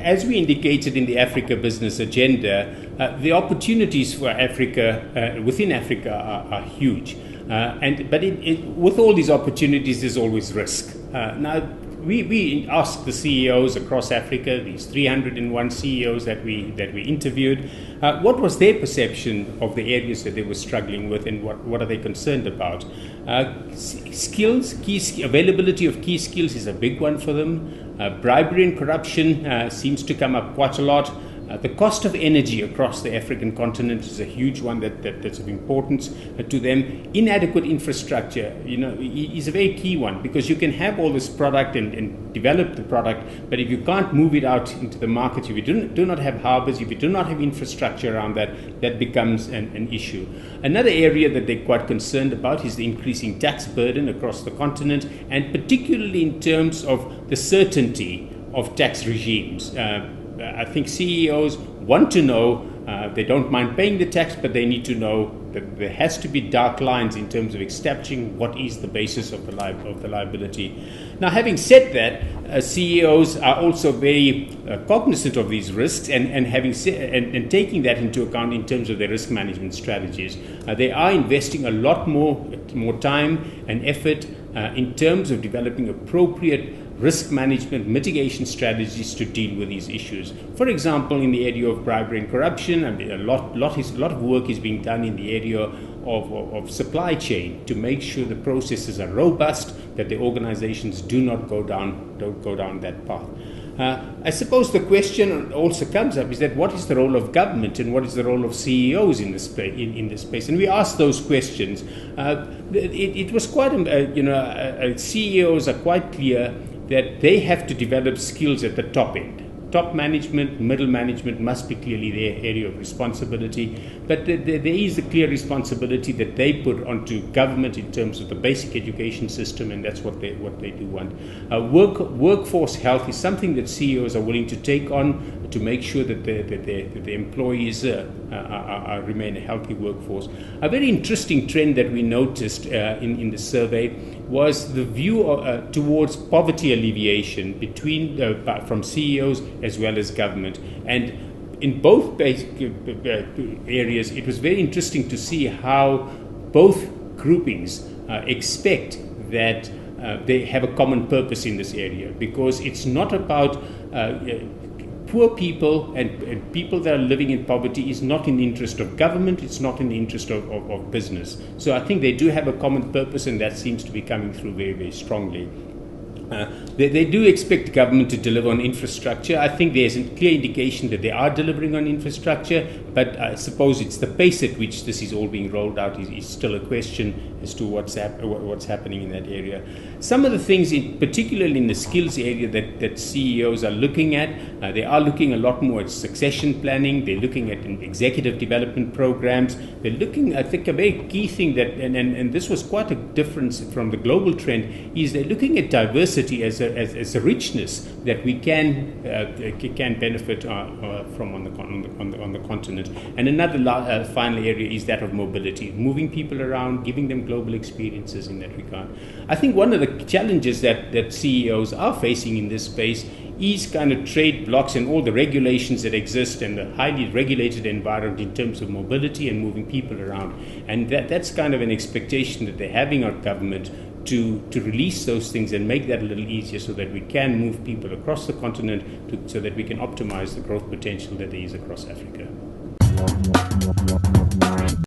As we indicated in the Africa Business Agenda, the opportunities for Africa, within Africa, are huge. But with all these opportunities, there's always risk. Now, we asked the CEOs across Africa, these 301 CEOs that we interviewed, what was their perception of the areas that they were struggling with, and what are they concerned about? Skills, availability of key skills is a big one for them. Bribery and corruption seems to come up quite a lot. The cost of energy across the African continent is a huge one that's of importance to them. Inadequate infrastructure, is a very key one, because you can have all this product and develop the product, but if you can't move it out into the market, if you do not have harbors, if you do not have infrastructure around that becomes an issue. Another area that they're quite concerned about is the increasing tax burden across the continent, and particularly in terms of the certainty of tax regimes. I think CEOs want to know, they don't mind paying the tax, but they need to know that there has to be dark lines in terms of establishing what is the basis of the liability. Now, having said that, CEOs are also very cognizant of these risks and taking that into account in terms of their risk management strategies. They are investing a lot more time and effort in terms of developing appropriate risk management mitigation strategies to deal with these issues. For example, in the area of bribery and corruption, a lot of work is being done in the area of supply chain to make sure the processes are robust, that the organizations don't go down that path. I suppose the question also comes up is that what is the role of government and what is the role of CEOs in this space? And we asked those questions. It was quite, CEOs are quite clear that they have to develop skills at the top end. Top management, middle management must be clearly their area of responsibility, but there is a clear responsibility that they put onto government in terms of the basic education system, and that's what they do want. Workforce health is something that CEOs are willing to take on to make sure that the employees remain a healthy workforce. A very interesting trend that we noticed in the survey was the view towards poverty alleviation from CEOs as well as government. And in both areas, it was very interesting to see how both groupings expect that they have a common purpose in this area, because it's not about poor people and people that are living in poverty is not in the interest of government, it's not in the interest of business. So I think they do have a common purpose, and that seems to be coming through very, very strongly. They do expect government to deliver on infrastructure. I think there's a clear indication that they are delivering on infrastructure, but I suppose it's the pace at which this is all being rolled out is still a question as to what's happening in that area. Some of the things, particularly in the skills area, that CEOs are looking at, they are looking a lot more at succession planning. They're looking at executive development programs. They're looking, I think, a very key thing that, and this was quite a difference from the global trend, is they're looking at diversity as a richness that we can benefit from on the continent. And another final area is that of mobility, moving people around, giving them global experiences in that regard. I think one of the challenges that CEOs are facing in this space is kind of trade blocks and all the regulations that exist and the highly regulated environment in terms of mobility and moving people around. And that's kind of an expectation that they're having our government to release those things and make that a little easier so that we can move people across the continent so that we can optimize the growth potential that there is across Africa.